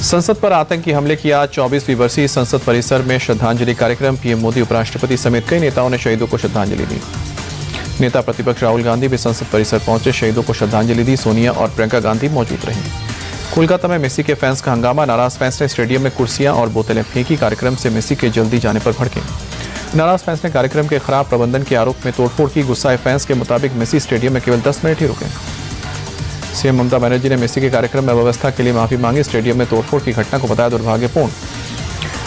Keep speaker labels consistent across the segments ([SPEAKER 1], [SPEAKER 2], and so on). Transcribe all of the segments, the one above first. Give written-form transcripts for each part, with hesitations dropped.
[SPEAKER 1] संसद पर आतंकी हमले की आज 24वीं बरसी। संसद परिसर में श्रद्धांजलि कार्यक्रम। पीएम मोदी, उपराष्ट्रपति समेत कई नेताओं ने शहीदों को श्रद्धांजलि दी। नेता प्रतिपक्ष राहुल गांधी भी संसद परिसर पहुंचे, शहीदों को श्रद्धांजलि दी। सोनिया और प्रियंका गांधी मौजूद रहीं। कोलकाता में मेसी के फैंस का हंगामा। नाराज फैंस ने स्टेडियम में कुर्सियां और बोतलें फेंकी। कार्यक्रम से मेसी के जल्दी जाने पर भड़के। नाराज फैंस ने कार्यक्रम के खराब प्रबंधन के आरोप में तोड़फोड़ की। गुस्साए फैंस के मुताबिक मेसी स्टेडियम में केवल 10 मिनट ही रुके। सीएम ममता बनर्जी ने मेसी के कार्यक्रम में अव्यवस्था के लिए माफी मांगी। स्टेडियम में तोड़फोड़ की घटना को बताया दुर्भाग्यपूर्ण।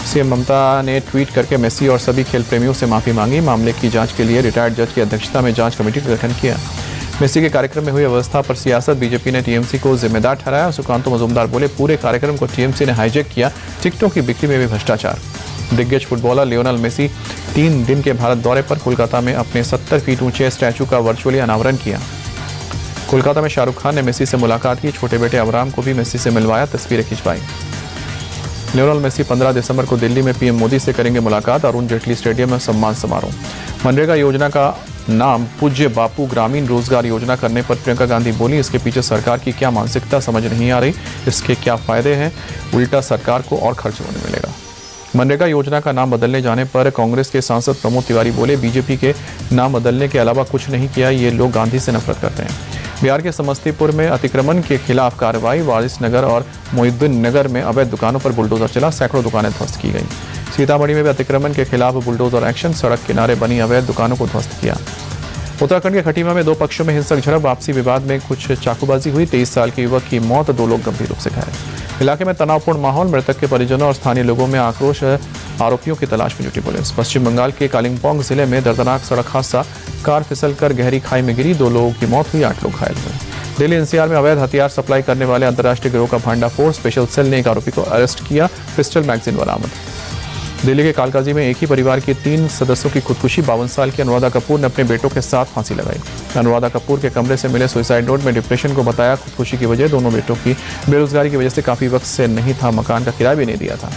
[SPEAKER 1] सीएम ममता ने ट्वीट करके मेसी और सभी खेल प्रेमियों से माफी मांगी। मामले की जांच के लिए रिटायर्ड जज की अध्यक्षता में जांच कमेटी का गठन किया। मेसी के कार्यक्रम में हुई अव्यवस्था पर सियासत। बीजेपी ने टीएमसी को जिम्मेदार ठहराया। सुकांतु मजूमदार बोले, पूरे कार्यक्रम को टीएमसी ने हाईजैक किया। टिकटों की बिक्री में भी भ्रष्टाचार। दिग्गज फुटबॉलर लियोनेल मेसी 3 दिन के भारत दौरे पर कोलकाता में अपने 70 फीट ऊंचे स्टैचू का वर्चुअली अनावरण किया। कोलकाता में शाहरुख खान ने मेसी से मुलाकात की। छोटे बेटे अबराम को भी मेसी से मिलवाया, तस्वीरें खिंचवाई। लियोनेल मेसी 15 दिसंबर को दिल्ली में पीएम मोदी से करेंगे मुलाकात। अरुण जेटली स्टेडियम में सम्मान समारोह। मनरेगा योजना का नाम पूज्य बापू ग्रामीण रोजगार योजना करने पर प्रियंका गांधी बोली, इसके पीछे सरकार की क्या मानसिकता समझ नहीं आ रही। इसके क्या फायदे हैं, उल्टा सरकार को और खर्च होने मिलेगा। मनरेगा योजना का नाम बदलने जाने पर कांग्रेस के सांसद प्रमोद तिवारी बोले, बीजेपी के नाम बदलने के अलावा कुछ नहीं किया। ये लोग गांधी से नफरत करते हैं। बिहार के समस्तीपुर में अतिक्रमण के खिलाफ कार्रवाई। वारिस नगर और मोहिउद्दीन नगर में अवैध दुकानों पर बुलडोजर चला। सैकड़ों दुकानें ध्वस्त की गई। सीतामढ़ी में भी अतिक्रमण के खिलाफ बुलडोजर एक्शन। सड़क किनारे बनी अवैध दुकानों को ध्वस्त किया। उत्तराखंड के खटीमा में 2 पक्षों में हिंसक झड़प। आपसी विवाद में कुछ चाकूबाजी हुई। 23 साल के युवक की मौत, 2 लोग गंभीर रूप से घायल। इलाके में तनावपूर्ण माहौल। मृतक के परिजनों और स्थानीय लोगों में आक्रोश। आरोपियों की तलाश में जुटी पुलिस। पश्चिम बंगाल के कालिम्पोंग जिले में दर्दनाक सड़क हादसा। कार फिसलकर गहरी खाई में गिरी। 2 लोगों की मौत हुई, 8 लोग घायल हुए। दिल्ली एनसीआर में अवैध हथियार सप्लाई करने वाले अंतर्राष्ट्रीय गिरोह का भंडाफोड़। स्पेशल सेल ने एक आरोपी को अरेस्ट किया। पिस्टल मैगजीन बरामद। दिल्ली के कालकाजी में एक ही परिवार के 3 सदस्यों की खुदकुशी। 52 साल की अनुराधा कपूर ने अपने बेटों के साथ फांसी लगाई। अनुराधा कपूर के कमरे से मिले सुसाइड नोट में डिप्रेशन को बताया खुदकुशी की वजह। दोनों बेटों की बेरोजगारी की वजह से काफी वक्त से नहीं था, मकान का किराया भी नहीं दिया था।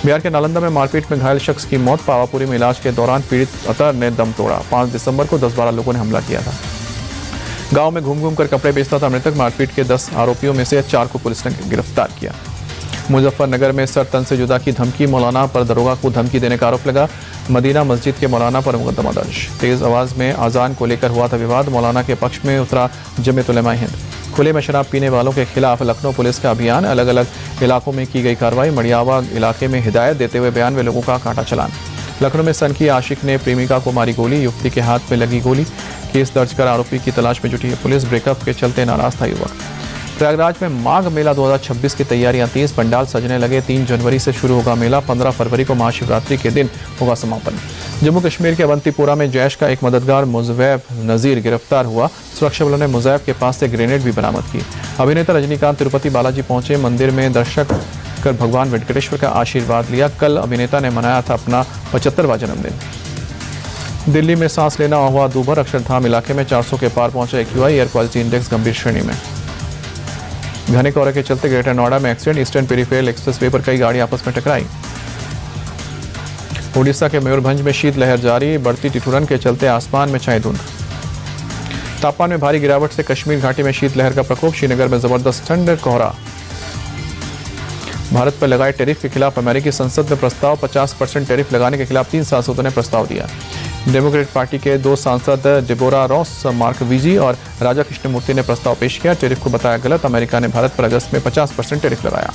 [SPEAKER 1] बिहार के नालंदा में मारपीट में घायल शख्स की मौत। पावापुरी में इलाज के दौरान पीड़ित अतर ने दम तोड़ा। 5 दिसंबर को 10-12 लोगों ने हमला किया था। गांव में घूम कर कपड़े बेचता था मृतक। मारपीट के 10 आरोपियों में से 4 को पुलिस ने गिरफ्तार किया। मुजफ्फरनगर में सर तन से जुदा की धमकी। मौलाना पर दरोगा को धमकी देने का आरोप लगा। मदीना मस्जिद के मौलाना पर मुकदमा दर्ज। तेज आवाज में अजान को लेकर हुआ था विवाद। मौलाना के पक्ष में उतरा जमीयत उलेमा हिंद। खुले में शराब पीने वालों के खिलाफ लखनऊ पुलिस का अभियान। अलग अलग इलाकों में की गई कार्रवाई। मड़ियावा इलाके में हिदायत देते हुए 92 लोगों का काटा चालान। लखनऊ में सनकी आशिक ने प्रेमिका को मारी गोली। युवती के हाथ में लगी गोली। केस दर्ज कर आरोपी की तलाश में जुटी है पुलिस। ब्रेकअप के चलते नाराज था युवक। प्रयागराज में माघ मेला 2026 की तैयारियां तेज। पंडाल सजने लगे। 3 जनवरी से शुरू होगा मेला। 15 फरवरी को महाशिवरात्रि के दिन होगा समापन। जम्मू कश्मीर के अवंतीपोरा में जैश का एक मददगार मुजैब नजीर गिरफ्तार हुआ। सुरक्षा बलों ने मुजैब के पास से ग्रेनेड भी बरामद की। अभिनेता रजनीकांत तिरुपति बालाजी पहुंचे। मंदिर में दर्शक कर भगवान वेंकटेश्वर का आशीर्वाद लिया। कल अभिनेता ने मनाया था अपना 75वां जन्मदिन। दिल्ली में सांस लेना हुआ दूभर। अक्षरधाम इलाके में 400 के पार पहुंचा एक्यूआई। एयर क्वालिटी इंडेक्स गंभीर श्रेणी में। घने कोहरे के चलते ग्रेटर नोएडा में एक्सीडेंट। ईस्टर्न पेरिफेरल एक्सप्रेसवे पर कई गाड़ी आपस में टकराई। ओडिशा के मयूरभंज में शीतलहर जारी। बढ़ती ठिठुरन के चलते आसमान में छाई धुंध। तापमान में भारी गिरावट से कश्मीर घाटी में शीतलहर का प्रकोप। श्रीनगर में जबरदस्त ठंड, कोहरा। भारत पर लगाए टैरिफ के खिलाफ अमेरिकी संसद में प्रस्ताव। 50% टैरिफ लगाने के खिलाफ 3 सांसदों ने प्रस्ताव दिया। डेमोक्रेट पार्टी के 2 सांसद डेबोरा रॉस मार्कविजी और राजा कृष्णमूर्ति ने प्रस्ताव पेश किया। टैरिफ को बताया गलत। अमेरिका ने भारत पर अगस्त में 50% टैरिफ लगाया।